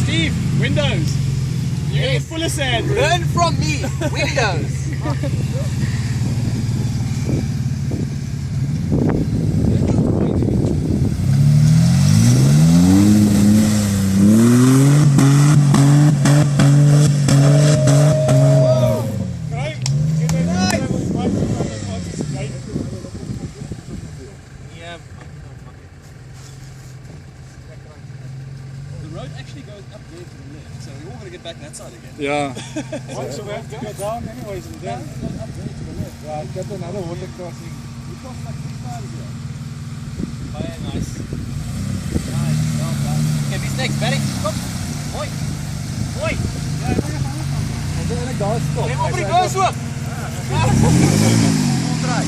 Steve, windows. You're Yes. full of sand. Learn from me. Windows. The road actually goes up there to the left, so we're all going to get back that side again. Ja. So we have to go down anyways and then Up there to the left. yeah, get another water crossing. We crossed like 3 times here. Oh, yeah, nice. Nice. Well done. Okay, who's next? Barry? Kom. Mooi. Mooi. En dan daar stop. Neem op die gas op. Omdraai.